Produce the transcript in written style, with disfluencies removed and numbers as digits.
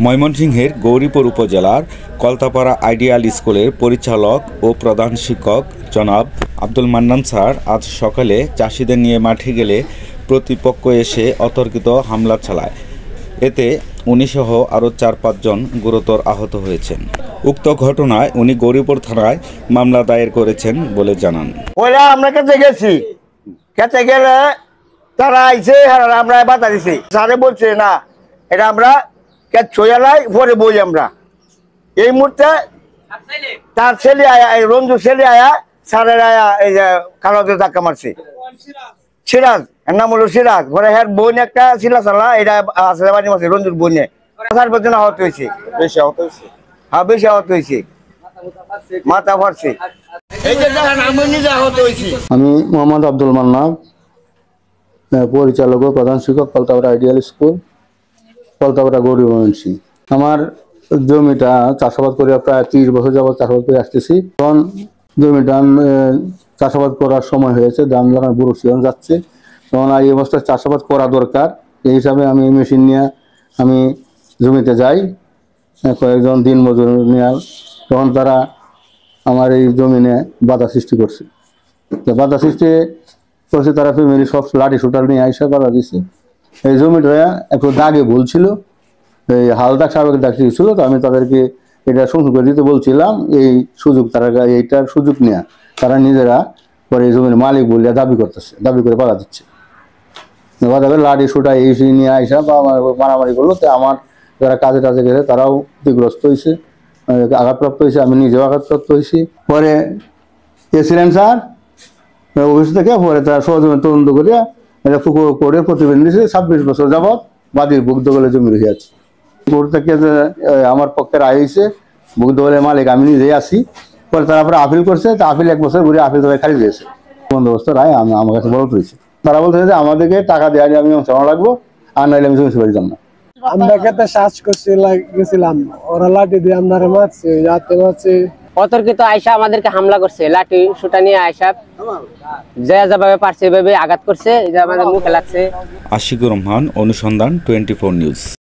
ময়মনসিংহের গৌরীপুর উপজেলার কলতাপাড়া আইডিয়াল স্কুলের পরিচালক ও প্রধান শিক্ষক জনাব আব্দুল মান্নান স্যার আজ সকালে চাষিদের নিয়ে মাঠে গেলে প্রতিপক্ষ এসে অতর্কিত হামলা চালায়। এতে উনিসহ আরও 4-5 জন গুরুতর আহত হয়েছেন। উক্ত ঘটনায় উনি গৌরীপুর থানায় মামলা দায়ের করেছেন বলে জানান। আমরা কাছে গেছি, কাছে গেলে তারা আইছে, আমরা বাধা দিছি। স্যারে বলছে না, এটা আমরা পরে বই। আমরা এই মুহূর্তে তার ছেলে আয়া, রঞ্জু ছেলে আয়া, স্যারের আয়া এই যে কালোতে ধাক্কা মারছে। সিরাজ, এর নাম হলো সিরাজ। পরে হ্যাঁ বোন একটা ছিল সালা, এটা আছে মারছে রঞ্জুর বোনে। আহত হয়েছে, বেশি আহত হয়েছে। হ্যাঁ, বেশি আহত হয়েছে, মাথা ফাটছে। আমি মোহাম্মদ আব্দুল মান্নান, পরিচালক ও প্রধান শিক্ষক, কলতাপাড়া আইডিয়াল স্কুল, কলতাপাড়া গৌরীপুর। আমার জমিটা চাষাবাদ করে প্রায় 30 বছর যাবত চাষাবাদ করে আসতেছি। তখন জমিটা চাষাবাদ করার সময় হয়েছে, ধান লাগানোর বুড়ো সিজন যাচ্ছে। তখন এই অবস্থায় চাষাবাদ করা দরকার, এই হিসাবে আমি মেশিন নিয়ে আমি জমিতে যাই, কয়েকজন দিন মজুর নিয়ে। তখন তারা আমার এই জমিনে বাধা সৃষ্টি করছে। বাধা সৃষ্টি করছে তারা ফ্যামিলি সব লাঠি শুটার নিয়ে আইসা বাধা দিচ্ছে। এই জমিটা একটু দাগে ভুল ছিল, এই হালদার সাবেক ডাক্তার ছিল, তো আমি তাদেরকে এটা সংশোধন করে দিতে বলছিলাম। এই সুযোগ তারা এইটার সুযোগ নেওয়া, তারা নিজেরা পরে এই জমির মালিক বলে দাবি করতেছে, দাবি করে বাধা দিচ্ছে। বাধা করে লাঠি শুটা এই নিয়ে আইসা বা মারামারি করলো। তো আমার যারা কাজে টাজে গেছে তারাও ক্ষতিগ্রস্ত হয়েছে, আঘাতপ্রাপ্ত হয়েছে, আমি নিজেও আঘাতপ্রাপ্ত হয়েছি। পরে এসিলেন স্যার অফিস থেকে, পরে তারা সহজমে তদন্ত করে এটা করে প্রতিবেদন দিয়েছে। 26 বছর যাবৎ বাদীর বুক দখলে জমি রয়ে আছে। কোর্ট থেকে আমার পক্ষে রায় হয়েছে, বুক দখলের মালিক আমি নিজেই আছি। পরে তারা পরে আপিল করছে, তা আপিল 1 বছর ঘুরে আপিল তাদের খারিজ হয়েছে। বন্দোবস্ত রায় আমার কাছে বড় হয়েছে। তারা বলতেছে যে আমাদেরকে টাকা দেওয়া আমি অংশ লাগবো, আর নাইলে আমি জমি পাইতাম না। আমরা খেতে শ্বাস গেছিলাম, ওরা লাঠি দিয়ে আমরা মারছে, যাতে মারছে। অতর্কিত আয়সা আমাদেরকে হামলা করছে, লাঠি সুটা নিয়ে আয়সা যেভাবে পারছে এভাবে আঘাত করছে, এটা আমাদের মুখে লাগছে। আশিকুর রহমান, অনুসন্ধান 24 নিউজ।